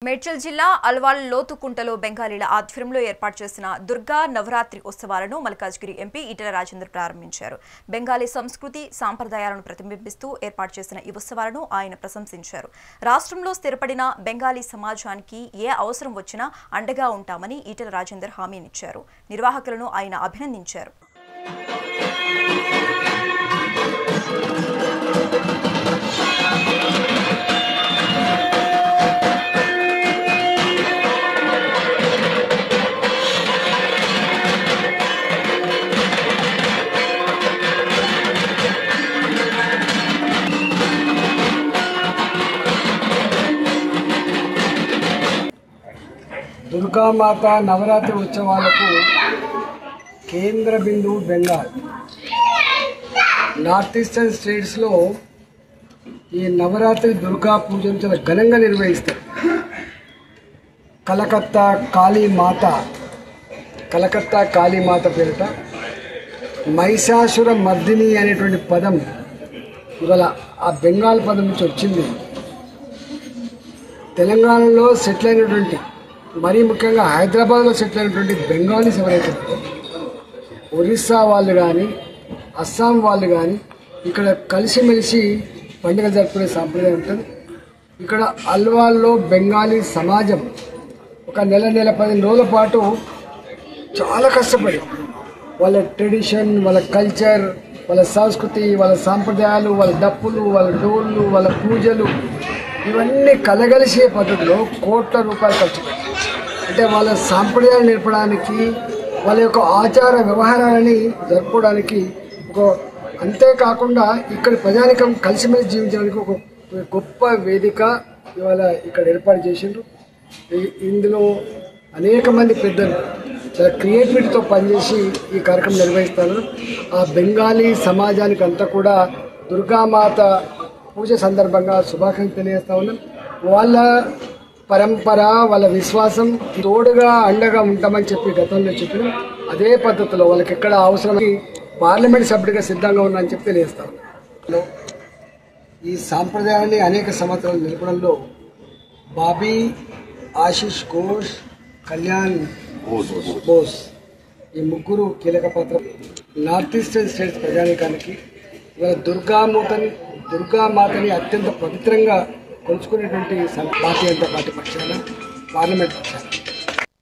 మేడ్చల్ జిల్లా అల్వాల్ లోతుకుంటలో బెంగాలీల ఆధ్వర్యంలో ఏర్పాటు చేసిన దుర్గా నవరాత్రి ఉత్సవాలను మల్కాజ్గిరి ఎంపీ ఈటెల రాజేందర్ ప్రారంభించారు. బెంగాలీ సంస్కృతి సాంప్రదాయాలను ప్రతిబింబిస్తూ ఏర్పాటు చేసిన ఈ ఉత్సవాలను ఆయన ప్రశంసించారు. రాష్ట్రంలో స్థిరపడిన బెంగాలీ సమాజానికి ఏ అవసరం వచ్చినా అండగా ఉంటామని ఈటెల రాజేందర్ హామీనిచ్చారు. నిర్వాహకులను ఆయన అభినందించారు. దుర్గామాత నవరాత్రి ఉత్సవాలకు కేంద్ర బిందువు బెంగాల్. నార్త్ ఈస్టర్న్ స్టేట్స్లో ఈ నవరాత్రి దుర్గా పూజను చాలా ఘనంగా నిర్వహిస్తారు. కలకత్తా కాళీమాత పేరిట మహిషాసుర మర్దిని అనేటువంటి పదం ఇవాళ ఆ బెంగాల్ పదం నుంచి వచ్చింది. తెలంగాణలో సెటిల్ అయినటువంటి మరీ ముఖ్యంగా హైదరాబాద్లో సెటిల్ అయినటువంటి బెంగాలీస్ ఎవరైతే ఒరిస్సా వాళ్ళు కానీ అస్సాం వాళ్ళు కానీ ఇక్కడ కలిసిమెలిసి పండుగలు జరుపుకునే సాంప్రదాయం ఉంటుంది. ఇక్కడ అల్వాల్లో బెంగాలీ సమాజం ఒక నెల 15 రోజుల పాటు చాలా కష్టపడి వాళ్ళ ట్రెడిషన్, వాళ్ళ కల్చర్, వాళ్ళ సంస్కృతి, వాళ్ళ సాంప్రదాయాలు, వాళ్ళ డప్పులు, వాళ్ళ డోళ్ళు, వాళ్ళ పూజలు ఇవన్నీ కలగలిసే పద్ధతిలో కోట్ల రూపాయలు ఖర్చు పెట్టారు. అంటే వాళ్ళ సాంప్రదాయాలు నేర్పడానికి, వాళ్ళ యొక్క ఆచార వ్యవహారాలని జరుపుకోవడానికి అంతేకాకుండా ఇక్కడ ప్రజానికం కలిసిమెలిసి జీవించడానికి ఒక గొప్ప వేదిక ఇవాళ ఇక్కడ ఏర్పాటు చేసిండ్రు. ఇందులో అనేక మంది పెద్దలు చాలా క్రియేటివిటీతో పనిచేసి ఈ కార్యక్రమం నిర్వహిస్తారు. ఆ బెంగాలీ సమాజానికి అంతా కూడా దుర్గామాత పూజ సందర్భంగా శుభాకాంక్షలు తెలియజేస్తా ఉన్నాం. వాళ్ళ పరంపర, వాళ్ళ విశ్వాసం తోడుగా అండగా ఉంటామని చెప్పి గతంలో చెప్పినాం. అదే పద్ధతిలో వాళ్ళకి ఎక్కడ అవసరమై పార్లమెంట్ సభ్యుడిగా సిద్ధంగా ఉన్నామని చెప్పి తెలియజేస్తాం. ఈ సాంప్రదాయాన్ని అనేక సంవత్సరాలు నిలపడంలో బాబీ, ఆశీష్ ఘోష్, కళ్యాణ్ బోస్ ఈ ముగ్గురు కీలక పాత్ర. నార్త్ ఈస్టర్న్ స్టేట్స్ ప్రజానీకానికి ఇవాళ దుర్గామాతని అత్యంత పవిత్రంగా కొలుచుకునేటువంటి భారతీయ జనతా పార్టీ పక్షాన, పార్లమెంట్ పక్షాన